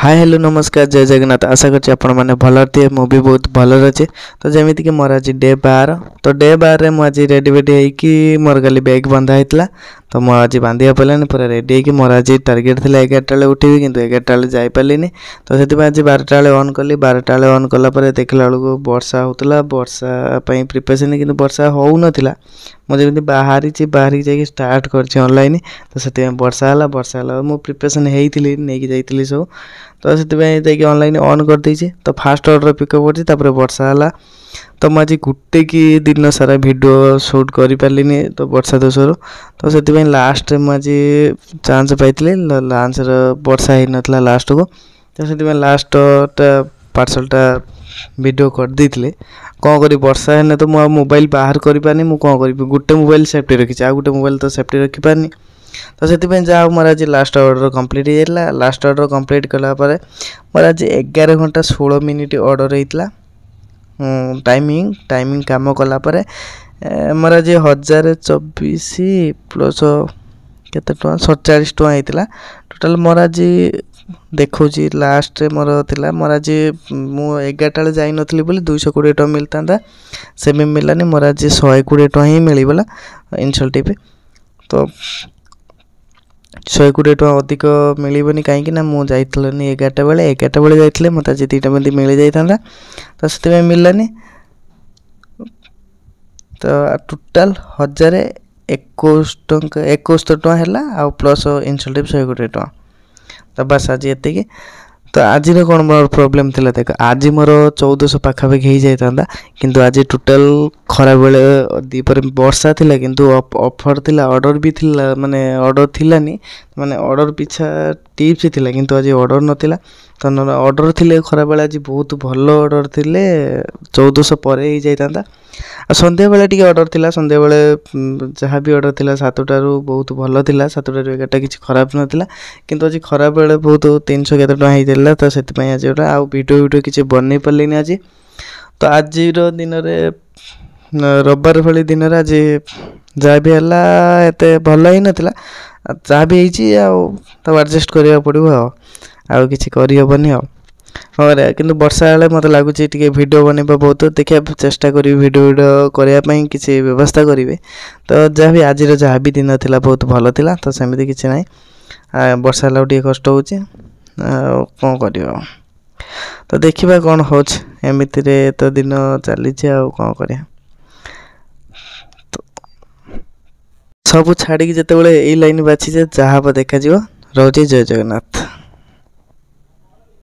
Hi hello नमस्कार जय जगन्नाथ आशा करछि आपण माने भल थे मु भी बहुत भल अच्छे। तो जमीती कि मोर आज डे 12 तो डे 12 मुझे आज रेडी बेडी होइकी मोर गली बैग बंधा होता। तो मुझे आज बांधिया पड़ानी पूरा रेडी होइकी मोर आज टार्गेट थी 11टा बेले उठिबी किंतु 11टा बेले जाई पालिनी। तो से आज 12टा बेले ऑन कली 12टा बेले ऑन कला पर देखला बेलू वर्षा होता वर्षा प्रिपरेसन किंतु वर्षा हो नथिला। मुझे बाहरी जाकि स्टार्ट कर ऑनलाइन। तो से वर्षा मु प्रिपरेसन होती नहीं जाइली सब। तो से ऑनलाइन ऑन कर देछि। तो फास्ट ऑर्डर पिकअप करछि तापर वर्षा हला। तो मुझे गोटे कि दिन सारा वीडियो शूट कर पारिनी तो वर्षा दोषर। तो से लास्ट मुझे चांस पाई लांच वर्षा ही नथला लास्ट को। तो से लास्ट पार्सलटा वीडियो कर देते कौन करी वर्षा है तो मुझे मोबाइल बाहर कर पानी मु कौन करी गोटे मोबाइल सेफ्टी रखी आ गोटे मोबाइल तो सेफ्टी रखी पानी। तो से जहाँ मोर आज लास्ट ऑर्डर कंप्लीट हो जाता। लास्ट ऑर्डर कंप्लीट कलापर मोर आज 11 घंटा 16 मिनिट ऑर्डर होता टाइमिंग काम कलापर मोर आज 1024 प्लस केते टका 47 टका होता। टोटाल मोर आज देखो लास्ट मोर थिला मोर आज मु 11टा बेले जाई नथली बोली 220 टका मिलता से भी मिलानी। मोर आज 120 टका ही मिलगला इनसल्ट पे। तो 120 टका अधिक मिलबनी कहीं ना मुझे 11टा बेले जाइए मत आज 2टा बंदी मिल जाता। तो से मिललानी। तो टोटाल 1021 टका है आ प्लस इनसल्ट 120 टका। तो बस आज ये। तो आज कौन मोर प्रोब्लेम थिला देख आज मोर 1400 पाखापाखि हो जाता किंतु आज टोटाल खरा बेले दीपर वर्षा थिला किंतु ऑफर थिला ऑर्डर भी थिला माने ऑर्डर थिलानी माने ऑर्डर पिछा टिप्स थिला किंतु आज ऑर्डर नथिला। तो ऑर्डर थिले खरा बेले आज बहुत भल ऑर्डर थिले 1400 पर ही जाता। आ संध्या बेले टिके ऑर्डर थिला संध्या बेले जहाँ भी ऑर्डर थिला 7टारू बहुत भल थिला 7टारू 11टा किसी खराब नथिला किंतु आज खराब बेले बहुत 300 केते टका हो जाता। तो से आज आ वीडियो किसी बन पारे आज। तो आज दिन रविवार भली दिन आज जहाँ भी है एत भल ही नाला जहाँ भी हो एडजस्ट करा पड़ो आ किसी करहबनी हाँ कि वर्षा बेले मत लगुच वीडियो बनवा बहुत देखिए चेष्टा करी वीडियो करने किसी व्यवस्था करेंगे। तो जहाँ भी आज जहाँ भी दिन था बहुत भल था। तो सेमती किसी ना वर्षा है टे कष्ट हो कौन कर। तो देखा कौन हो एमती तो दिन चली कौन कर सब छाड़ी जिते बड़े यही लाइन बाछी जहाँ देखा रोचे जय जगन्नाथ।